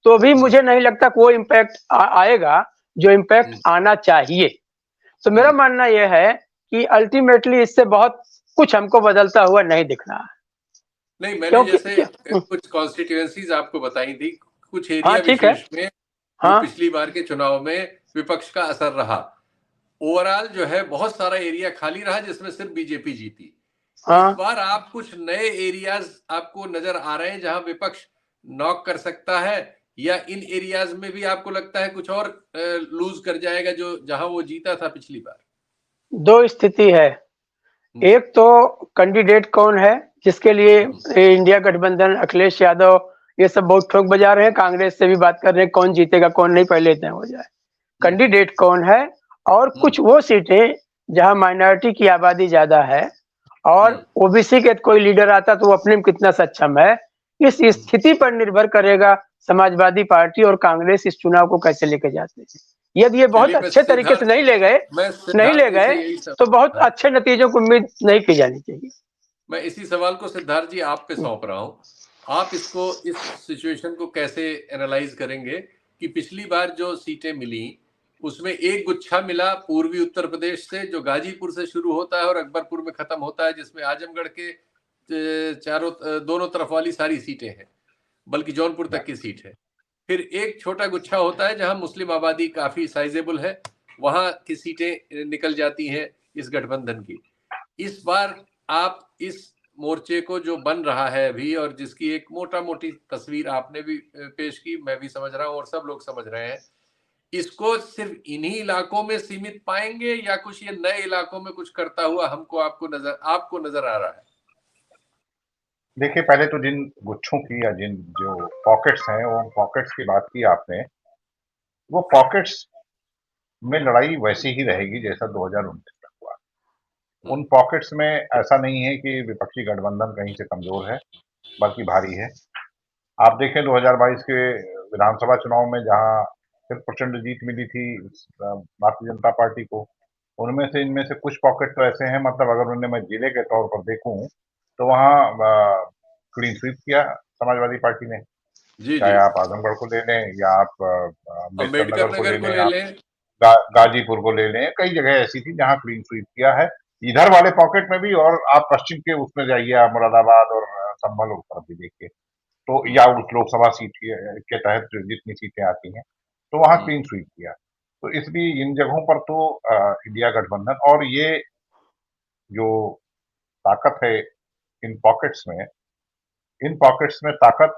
तो भी मुझे नहीं लगता कोई इम्पैक्ट आएगा जो इम्पैक्ट आना चाहिए। तो मेरा मानना यह है कि अल्टीमेटली इससे बहुत कुछ हमको बदलता हुआ नहीं दिख रहा है। नहीं, मैंने जैसे कुछ कॉन्स्टिट्यूएंसीज आपको बताई थी, कुछ एरिया विशेष में पिछली बार के चुनाव में विपक्ष का असर रहा। ओवरऑल जो है बहुत सारा एरिया खाली रहा जिसमें सिर्फ बीजेपी जीती। इस बार आप कुछ नए एरियाज आपको नजर आ रहे हैं जहां विपक्ष नॉक कर सकता है, या इन एरियाज में भी आपको लगता है कुछ और लूज कर जाएगा जो जहां वो जीता था पिछली बार? दो स्थिति है, एक तो कैंडिडेट कौन है जिसके लिए इंडिया गठबंधन, अखिलेश यादव ये सब बहुत ठोक बजा रहे हैं, कांग्रेस से भी बात कर रहे हैं कौन जीतेगा कौन नहीं, पहले तय हो जाए। कैंडिडेट कौन है, और कुछ वो सीटें जहां माइनॉरिटी की आबादी ज्यादा है और ओबीसी के कोई लीडर आता तो वो अपने में कितना सक्षम है। इस स्थिति पर निर्भर करेगा समाजवादी पार्टी और कांग्रेस इस चुनाव को कैसे लेके जाते हैं। यदि ये बहुत अच्छे तरीके से नहीं ले गए तो बहुत अच्छे नतीजों को उम्मीद नहीं की जानी चाहिए। मैं इसी सवाल को सिद्धार्थ जी आप पे सौंप रहा हूँ। आप इसको, इस सिचुएशन को कैसे एनालाइज करेंगे कि पिछली बार जो सीटें मिली उसमें एक गुच्छा मिला पूर्वी उत्तर प्रदेश से जो गाजीपुर से शुरू होता है और अकबरपुर में खत्म होता है, जिसमें आजमगढ़ के दोनों तरफ वाली सारी सीटें हैं, बल्कि जौनपुर तक की सीट है। फिर एक छोटा गुच्छा होता है जहां मुस्लिम आबादी काफी साइजेबल है, वहां की सीटें निकल जाती हैं इस गठबंधन की। इस बार आप इस मोर्चे को जो बन रहा है अभी, और जिसकी एक मोटा मोटी तस्वीर आपने भी पेश की, मैं भी समझ रहा हूं और सब लोग समझ रहे हैं, इसको सिर्फ इन्हीं इलाकों में सीमित पाएंगे या कुछ ये नए इलाकों में कुछ करता हुआ हमको आपको नजर आ रहा है? देखिए, पहले तो जिन गुच्छों की या जिन जो पॉकेट्स हैं, वो पॉकेट्स की बात की आपने, वो पॉकेट्स में लड़ाई वैसी ही रहेगी जैसा 2019 में हुआ। उन पॉकेट्स में ऐसा नहीं है कि विपक्षी गठबंधन कहीं से कमजोर है, बल्कि भारी है। आप देखें 2022 के विधानसभा चुनाव में जहां फिर प्रचंड जीत मिली थी भारतीय जनता पार्टी को, उनमें से इनमें से कुछ पॉकेट तो ऐसे हैं, मतलब अगर उन्हें मैं जिले के तौर पर देखूं तो वहां क्लीन स्वीप किया समाजवादी पार्टी ने। जी चाहे जी। आप आजमगढ़ को ले लें या आप अम्बेडकर अंबेडकर नगर को ले नगर को लें, ले आप लें। गाजीपुर को ले लें, कई जगह ऐसी थी जहां क्लीन स्वीप किया है, इधर वाले पॉकेट में भी। और आप पश्चिम के उसमें जाइए, आप मुरादाबाद और संभल तरफ भी देखिए, तो या उस लोकसभा सीट के तहत जितनी सीटें आती हैं, तो वहां क्लीन स्वीप किया। तो इसलिए इन जगहों पर तो इंडिया गठबंधन, और ये जो ताकत है इन पॉकेट्स में ताकत,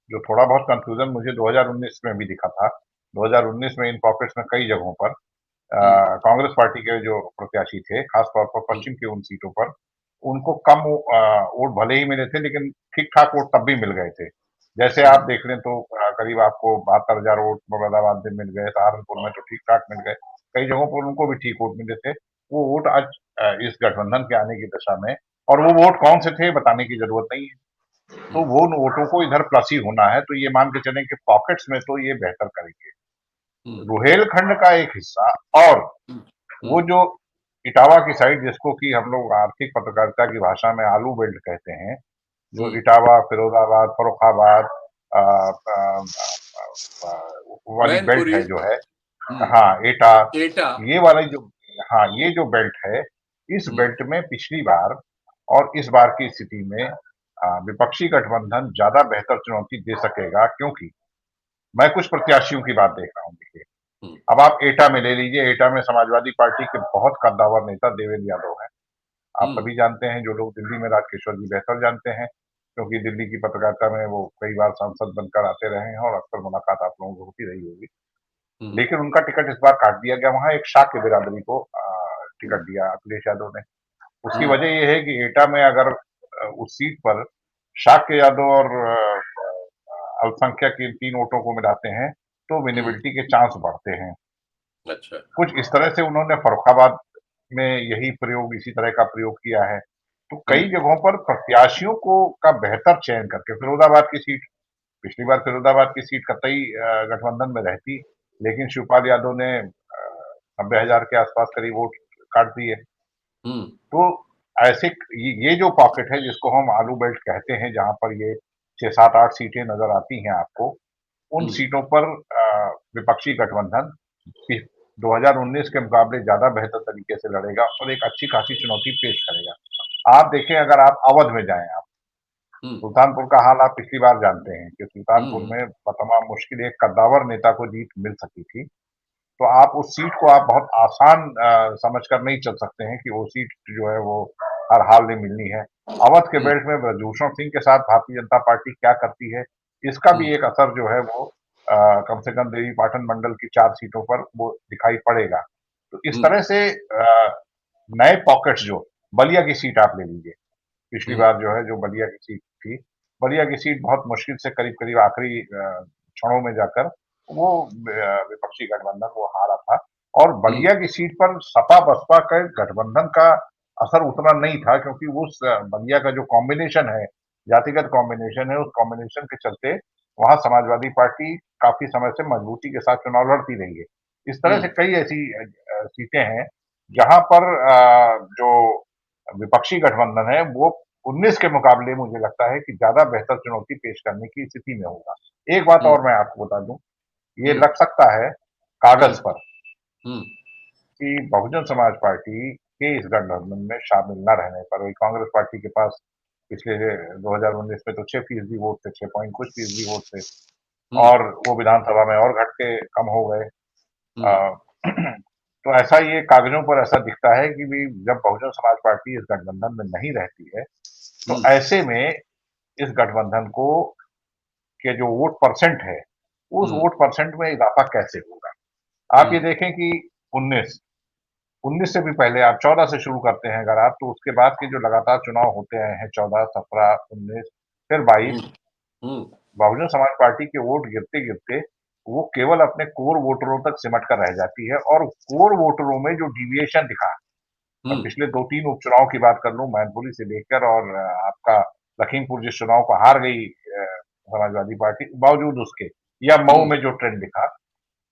जो थोड़ा बहुत कंफ्यूजन मुझे 2019 में भी दिखा था। 2019 में इन पॉकेट्स में कई जगहों पर कांग्रेस पार्टी के जो प्रत्याशी थे, खासतौर पर पश्चिम की उन सीटों पर, उनको कम वोट भले ही मिले थे, लेकिन ठीक-ठाक वोट तब भी मिल गए थे। जैसे आप देख लें तो करीब आपको 72,000 वोट मुरादाबाद में मिल गए, सहारनपुर में तो ठीक-ठाक मिल गए, कई जगहों पर उनको भी ठीक वोट मिले थे। वो वोट आज इस गठबंधन के आने की दशा में, और वो वोट कौन से थे बताने की जरूरत नहीं है। तो वो वोटों को इधर प्लस ही होना है, तो ये मान के चलें कि पॉकेट्स में तो ये बेहतर करेंगे। रुहेलखंड का एक हिस्सा, और वो जो इटावा की साइड, जिसको कि हम लोग आर्थिक पत्रकारिता की भाषा में आलू बेल्ट कहते हैं, जो इटावा, फिरोजाबाद, फर्रुखाबाद अ, अ, अ, वाली बेल्ट मैनपुरी। है जो है, हाँ, एटा, एटा। ये वाली जो, हाँ, ये जो बेल्ट है, इस बेल्ट में पिछली बार और इस बार की स्थिति में विपक्षी गठबंधन ज्यादा बेहतर चुनौती दे सकेगा, क्योंकि मैं कुछ प्रत्याशियों की बात देख रहा हूं। देखिए, अब आप एटा में ले लीजिए, एटा में समाजवादी पार्टी के बहुत कद्दावर नेता देवेंद्र यादव हैं। आप सभी जानते हैं, जो लोग दिल्ली में राजकिशोर जी बेहतर जानते हैं, क्योंकि दिल्ली की पत्रकारिता में वो कई बार सांसद बनकर आते रहे हैं और अक्सर मुलाकात आप लोगों को होती रही होगी। लेकिन उनका टिकट इस बार काट दिया गया, वहां एक शाक्य बिरादरी को टिकट दिया अखिलेश यादव ने। उसकी वजह यह है कि एटा में अगर उस सीट पर शाक्य यादव और अल्पसंख्यक इन 3 वोटों को मिलाते हैं, तो विनेबिलिटी के चांस बढ़ते हैं। अच्छा। कुछ इस तरह से उन्होंने फर्रुखाबाद में इसी तरह का प्रयोग किया है। तो कई जगहों पर प्रत्याशियों को का बेहतर चयन करके, फिरोजाबाद की सीट, पिछली बार फिरोजाबाद की सीट कतई गठबंधन में रहती, लेकिन शिवपाल यादव ने 90,000 के आसपास करीब वोट काट दिए। तो ऐसे ये जो पॉकेट है, जिसको हम आलू बेल्ट कहते हैं, जहां पर ये 6-7-8 सीटें नजर आती हैं आपको, उन सीटों पर विपक्षी गठबंधन 2019 के मुकाबले ज्यादा बेहतर तरीके से लड़ेगा और एक अच्छी खासी चुनौती पेश करेगा। आप देखें, अगर आप अवध में जाएं, आप सुल्तानपुर का हाल आप पिछली बार जानते हैं कि सुल्तानपुर में बतमाम मुश्किल एक कद्दावर नेता को जीत मिल सकी थी। तो आप उस सीट को आप बहुत आसान समझकर नहीं चल सकते हैं कि वो सीट जो है वो हर हाल में मिलनी है। अवध के बेल्ट में ब्रजभूषण सिंह के साथ भारतीय जनता पार्टी क्या करती है, इसका भी एक असर जो है वो कम से कम देवी पाटन मंडल की 4 सीटों पर वो दिखाई पड़ेगा। तो इस तरह से नए पॉकेट्स, जो बलिया की सीट आप ले लीजिए, पिछली बार जो है जो बलिया की सीट थी, बलिया की सीट बहुत मुश्किल से करीब-करीब आखिरी क्षणों में जाकर वो विपक्षी गठबंधन वो हारा था। और बलिया की सीट पर सपा-बसपा का गठबंधन का असर उतना नहीं था, क्योंकि उस बलिया का जो कॉम्बिनेशन है, जातिगत कॉम्बिनेशन है, उस कॉम्बिनेशन के चलते वहां समाजवादी पार्टी काफी समय से मजबूती के साथ चुनाव लड़ती रही है। इस तरह से कई ऐसी सीटें हैं जहां पर जो विपक्षी गठबंधन है वो 19 के मुकाबले मुझे लगता है कि ज्यादा बेहतर चुनौती पेश करने की स्थिति में होगा। एक बात और मैं आपको बता दूं, ये लग सकता है कागज पर कि बहुजन समाज पार्टी के इस गठबंधन में शामिल न रहने पर, वही कांग्रेस पार्टी के पास पिछले 2019 में तो 6% वोट थे, 6 पॉइंट कुछ फीसदी वोट थे, और वो विधानसभा में और घट के कम हो गए। तो ऐसा ये कागजों पर ऐसा दिखता है कि भी जब बहुजन समाज पार्टी इस गठबंधन में नहीं रहती है, तो ऐसे में इस गठबंधन को के जो वोट परसेंट है, उस वोट परसेंट में इजाफा कैसे होगा? आप ये देखें कि 19 से भी पहले आप 14 से शुरू करते हैं अगर आप, तो उसके बाद के जो लगातार चुनाव होते आए हैं 14, 17, 19 फिर 22, बहुजन समाज पार्टी के वोट गिरते-गिरते वो केवल अपने कोर वोटरों तक सिमट कर रह जाती है और कोर वोटरों में जो डिविएशन दिखा, मैं पिछले 2-3 उपचुनाव की बात कर लूं, मैनपुरी से लेकर और आपका लखीमपुर जिस चुनाव को हार गई समाजवादी पार्टी, बावजूद उसके, या मऊ में जो ट्रेंड दिखा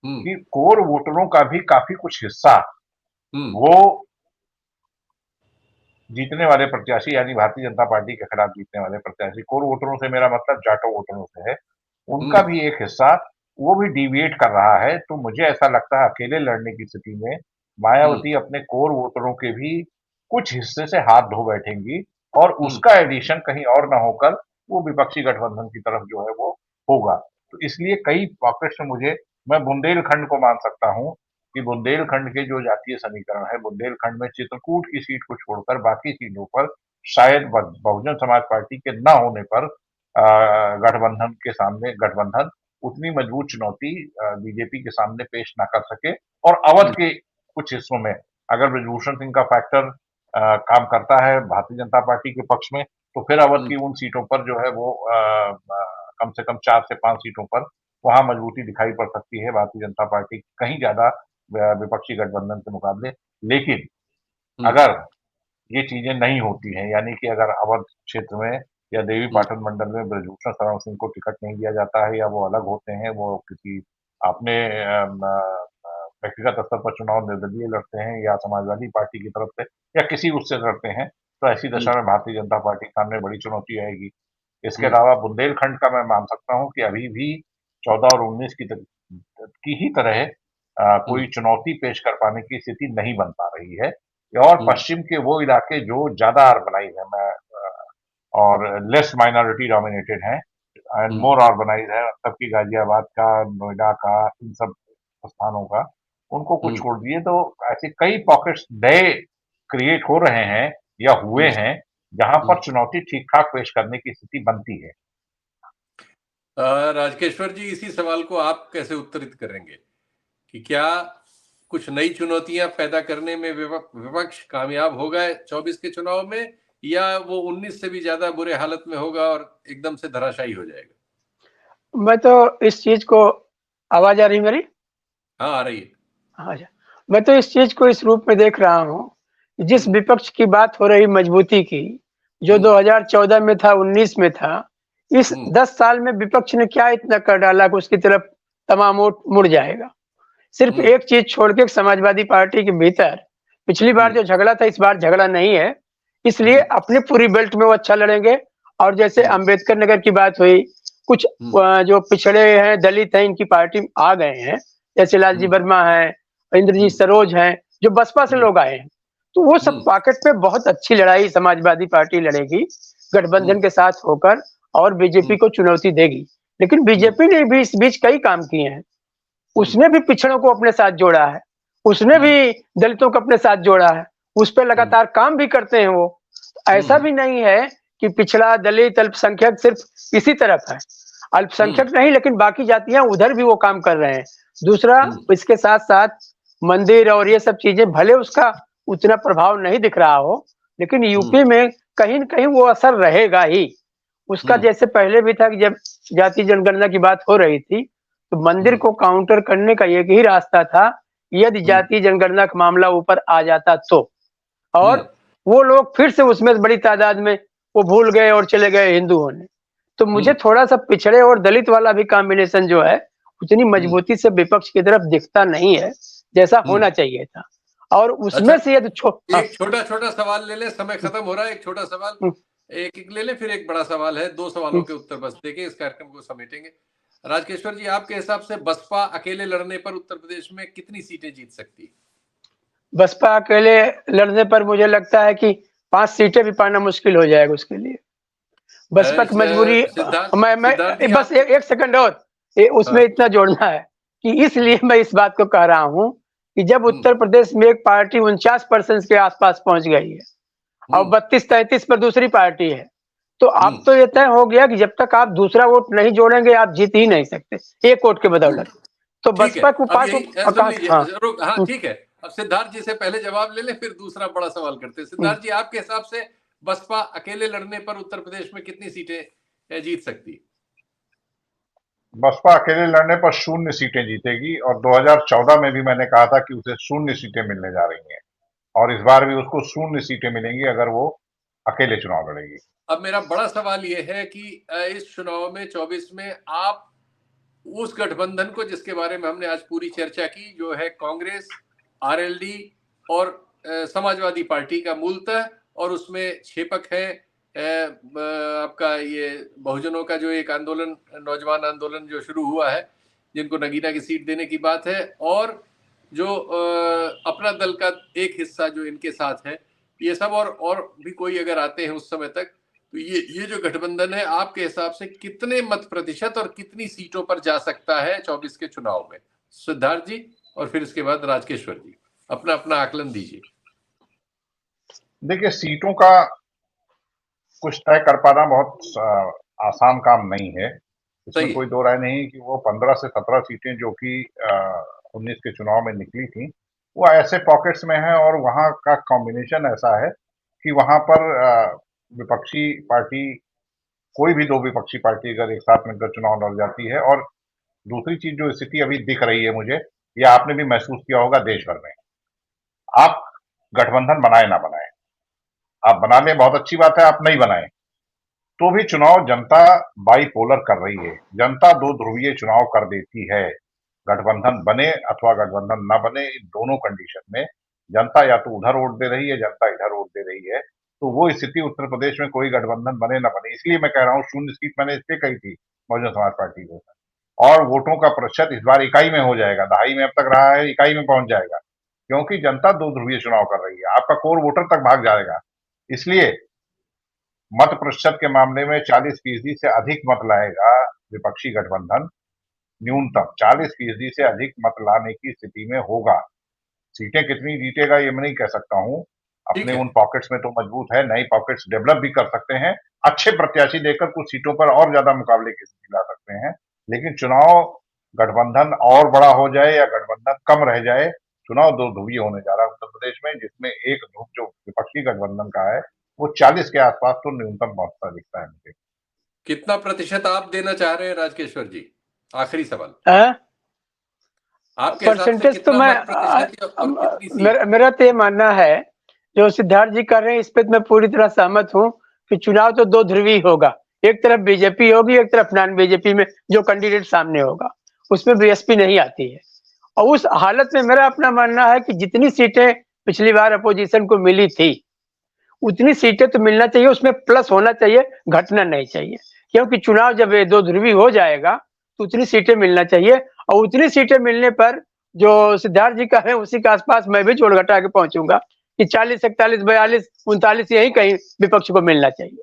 कि कोर वोटरों का भी काफी कुछ हिस्सा वो जीतने वाले प्रत्याशी यानी भारतीय जनता पार्टी के खिलाफ जीतने वाले प्रत्याशी, कोर वोटरों से मेरा मतलब जाटो वोटरों से है, उनका भी एक हिस्सा वो भी डिविएट कर रहा है। तो मुझे ऐसा लगता है अकेले लड़ने की स्थिति में मायावती अपने कोर वोटरों के भी कुछ हिस्से से हाथ धो बैठेंगी और उसका एडिशन कहीं और ना होकर वो विपक्षी गठबंधन की तरफ जो है वो होगा। तो इसलिए कई पॉकेट्स में मैं बुंदेलखंड को मान सकता हूं कि बुंदेलखंड के जो जातीय समीकरण है, बुंदेलखंड में चित्रकूट की सीट को छोड़कर बाकी सीटों पर शायद बहुजन समाज पार्टी के न होने पर गठबंधन उतनी मजबूत चुनौती बीजेपी के सामने पेश ना कर सके और अवध के कुछ हिस्सों में अगर ब्रजभूषण सिंह का फैक्टर काम करता है भारतीय जनता पार्टी के पक्ष में, तो फिर अवध की उन सीटों पर जो है वो कम से कम 4 से 5 सीटों पर वहां मजबूती दिखाई पड़ सकती है भारतीय जनता पार्टी कहीं ज्यादा विपक्षी गठबंधन के मुकाबले। लेकिन अगर ये चीजें नहीं होती हैं, यानी कि अगर अवध क्षेत्र में या देवी पाटन मंडल में ब्रजभूषण शरण सिंह को टिकट नहीं दिया जाता है या वो अलग होते हैं, वो किसी अपने व्यक्तिगत स्तर पर चुनाव निर्दलीय लड़ते हैं या समाजवादी पार्टी की तरफ से या किसी उससे लड़ते हैं, तो ऐसी दशा में भारतीय जनता पार्टी के सामने बड़ी चुनौती आएगी। इसके अलावा बुंदेलखंड का मैं मान सकता हूं कि अभी भी 14 और 19 की ही तरह कोई चुनौती पेश कर पाने की स्थिति नहीं बन पा रही है और पश्चिम के वो इलाके जो ज्यादा अर्बनाइज है और लेस माइनॉरिटी डोमिनेटेड है एंड मोर ऑर्गेनाइज है, मतलब कि गाजियाबाद का, नोएडा का, इन सब स्थानों का, उनको कुछ छोड़ दिए तो ऐसे कई पॉकेट्स नए क्रिएट हो रहे हैं या हुए हैं जहां पर चुनौती ठीक ठाक पेश करने की स्थिति बनती है। राजकेश्वर जी, इसी सवाल को आप कैसे उत्तरित करेंगे कि क्या कुछ नई चुनौतियां पैदा करने में विपक्ष कामयाब होगा 24 के चुनाव में, या वो 19 से भी ज्यादा बुरे हालत में होगा और एकदम से धराशायी हो जाएगा? मैं तो इस चीज को, आवाज आ रही मेरी? हाँ, आ रही है। हाँ, मैं तो इस चीज को इस रूप में देख रहा हूँ, जिस विपक्ष की बात हो रही मजबूती की, जो 2014 में था, 19 में था, इस 10 साल में विपक्ष ने क्या इतना कर डाला कि उसकी तरफ तमाम वोट मुड़ जाएगा। सिर्फ एक चीज छोड़ के समाजवादी पार्टी के भीतर पिछली बार जो झगड़ा था, इस बार झगड़ा नहीं है, इसलिए अपनी पूरी बेल्ट में वो अच्छा लड़ेंगे। और जैसे अंबेडकर नगर की बात हुई, कुछ जो पिछड़े हैं, दलित हैं, इनकी पार्टी आ गए हैं, जैसे लालजी वर्मा है, इंद्रजीत सरोज हैं, जो बसपा से लोग आए हैं, तो वो सब पॉकेट में बहुत अच्छी लड़ाई समाजवादी पार्टी लड़ेगी गठबंधन के साथ होकर और बीजेपी को चुनौती देगी। लेकिन बीजेपी ने भी इस बीच कई काम किए हैं, उसने भी पिछड़ों को अपने साथ जोड़ा है, उसने भी दलितों को अपने साथ जोड़ा है, उस पर लगातार काम भी करते हैं वो। ऐसा भी नहीं है कि पिछड़ा, दलित, अल्पसंख्यक सिर्फ इसी तरफ है, अल्पसंख्यक नहीं लेकिन बाकी जातियां उधर भी वो काम कर रहे हैं। दूसरा, इसके साथ साथ मंदिर और ये सब चीजें, भले उसका उतना प्रभाव नहीं दिख रहा हो, लेकिन यूपी में कहीं न कहीं वो असर रहेगा ही उसका। जैसे पहले भी था कि जब जाति जनगणना की बात हो रही थी, तो मंदिर को काउंटर करने का एक ही रास्ता था, यदि जाति जनगणना का मामला ऊपर आ जाता तो, और वो लोग फिर से उसमें बड़ी तादाद में वो भूल गए और चले गए हिंदू होने। तो मुझे थोड़ा सा पिछड़े और दलित वाला भी कॉम्बिनेशन जो है उतनी मजबूती से विपक्ष की तरफ दिखता नहीं है जैसा होना चाहिए था। और उसमें अच्छा, से यदि एक छोटा सवाल ले ले, समय खत्म हो रहा है। एक छोटा सवाल एक ले ले, फिर एक बड़ा सवाल है, 2 सवालों के उत्तर बस देके इस कार्यक्रम को समेटेंगे। राजकेश्वर जी, आपके हिसाब से बसपा अकेले लड़ने पर उत्तर प्रदेश में कितनी सीटें जीत सकती है? बसपा अकेले लड़ने पर मुझे लगता है कि 5 सीटें भी पाना मुश्किल हो जाएगा उसके लिए। बसपा की मजबूरी, मैं बस एक सेकंड और, उसमें इतना जोड़ना है कि इसलिए मैं इस बात को कह रहा हूं कि जब उत्तर प्रदेश में एक पार्टी 49% के आसपास पहुंच गई है और 32-33 पर दूसरी पार्टी है, तो अब तो ये तय हो गया कि जब तक आप दूसरा वोट नहीं जोड़ेंगे आप जीत ही नहीं सकते एक वोट के बदौलत। तो बसपा को हाँ ठीक है, अब सिद्धार्थ जी से पहले जवाब ले ले, फिर दूसरा बड़ा सवाल करते हैं। सिद्धार्थ जी, आपके हिसाब से बसपा अकेले लड़ने पर उत्तर प्रदेश में कितनी सीटें जीत सकती? बसपा अकेले लड़ने पर 0 सीटें जीतेगी, और 2014 में भी मैंने कहा था कि उसे 0 सीटें मिलने जा रही हैं, और इस बार भी उसको 0 सीटें मिलेंगी अगर वो अकेले चुनाव लड़ेगी। अब मेरा बड़ा सवाल ये है कि इस चुनाव में 24 में आप उस गठबंधन को, जिसके बारे में हमने आज पूरी चर्चा की, जो है कांग्रेस, आरएलडी और समाजवादी पार्टी का मूलतः, और उसमें छेपक है आपका ये बहुजनों का जो एक आंदोलन, नौजवान आंदोलन जो शुरू हुआ है, जिनको नगीना की सीट देने की बात है, और जो अपना दल का एक हिस्सा जो इनके साथ है, ये सब और भी कोई अगर आते हैं उस समय तक, तो ये जो गठबंधन है आपके हिसाब से कितने मत प्रतिशत और कितनी सीटों पर जा सकता है 24 के चुनाव में? सिद्धार्थ जी और फिर इसके बाद राजकेश्वर जी, अपना अपना आकलन दीजिए। देखिए, सीटों का कुछ तय कर पाना बहुत आसान काम नहीं है। इसमें कोई दो राय नहीं कि वो 15 से 17 सीटें जो कि 19 के चुनाव में निकली थी, वो ऐसे पॉकेट्स में है, और वहां का कॉम्बिनेशन ऐसा है कि वहां पर विपक्षी पार्टी, कोई भी दो विपक्षी पार्टी अगर एक साथ मिलकर चुनाव लड़ जाती है, और दूसरी चीज जो स्थिति अभी दिख रही है मुझे, या आपने भी महसूस किया होगा देश भर में, आप गठबंधन बनाए ना बनाए, आप बना लें बहुत अच्छी बात है, आप नहीं बनाए तो भी चुनाव जनता बाईपोलर कर रही है। जनता दो ध्रुवीय चुनाव कर देती है। गठबंधन बने अथवा गठबंधन न बने, इन दोनों कंडीशन में जनता या तो उधर वोट दे रही है, जनता इधर वोट दे रही है। तो वो स्थिति उत्तर प्रदेश में कोई गठबंधन बने न बने, इसलिए मैं कह रहा हूँ 0 सीट मैंने इसलिए कही थी बहुजन समाज पार्टी को, और वोटों का प्रतिशत इस बार इकाई में हो जाएगा। दहाई में अब तक रहा है, इकाई में पहुंच जाएगा, क्योंकि जनता दो ध्रुवीय चुनाव कर रही है। आपका कोर वोटर तक भाग जाएगा। इसलिए मत प्रतिशत के मामले में 40% से अधिक मत लाएगा विपक्षी गठबंधन, न्यूनतम 40% से अधिक मत लाने की स्थिति में होगा। सीटें कितनी जीतेगा ये मैं नहीं कह सकता हूं, अपने उन पॉकेट्स में तो मजबूत है, नई पॉकेट्स डेवलप भी कर सकते हैं, अच्छे प्रत्याशी देकर कुछ सीटों पर और ज्यादा मुकाबले की स्थिति ला सकते हैं। लेकिन चुनाव गठबंधन और बड़ा हो जाए या गठबंधन कम रह जाए, चुनाव दो ध्रुवीय होने जा रहा है उत्तर प्रदेश में, जिसमें एक ध्रुव जो विपक्षी गठबंधन का है वो 40 के आसपास तो न्यूनतम पहुंचता दिखता है मुझे। कितना प्रतिशत आप देना चाह रहे हैं राजकेश्वर जी? आखिरी सवाल। आपके परसेंटेज तो मैं मेरा तो ये मानना है, जो सिद्धार्थ जी कर रहे हैं इस पे मैं पूरी तरह सहमत हूं कि चुनाव तो दो ध्रुवीय होगा। एक तरफ बीजेपी होगी, एक तरफ नॉन बीजेपी में जो कैंडिडेट सामने होगा उसमें बीएसपी नहीं आती है। और उस हालत में मेरा अपना मानना है कि जितनी सीटें पिछली बार अपोजिशन को मिली थी उतनी सीटें तो मिलना चाहिए, उसमें प्लस होना चाहिए, घटना नहीं चाहिए। क्योंकि चुनाव जब ये दो ध्रुवीय हो जाएगा तो उतनी सीटें मिलना चाहिए, और उतनी सीटें मिलने पर जो सिद्धार्थ जी का है उसी के आसपास मैं भी जोड़ घटा के पहुंचूंगा कि 40, 41, 42, 39 यही कहीं विपक्ष को मिलना चाहिए।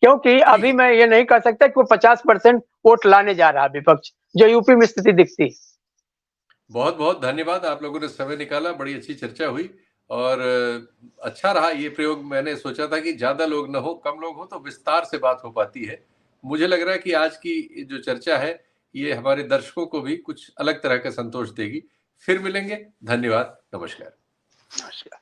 क्योंकि अभी मैं ये नहीं कह सकता कि वो 50% वोट लाने जा रहा विपक्ष, जो यूपी में स्थिति दिखती। बहुत बहुत धन्यवाद, आप लोगों ने समय निकाला, बड़ी अच्छी चर्चा हुई और अच्छा रहा ये प्रयोग। मैंने सोचा था कि ज्यादा लोग न हो, कम लोग हो तो विस्तार से बात हो पाती है। मुझे लग रहा है कि आज की जो चर्चा है ये हमारे दर्शकों को भी कुछ अलग तरह का संतोष देगी। फिर मिलेंगे, धन्यवाद, नमस्कार। नमस्कार।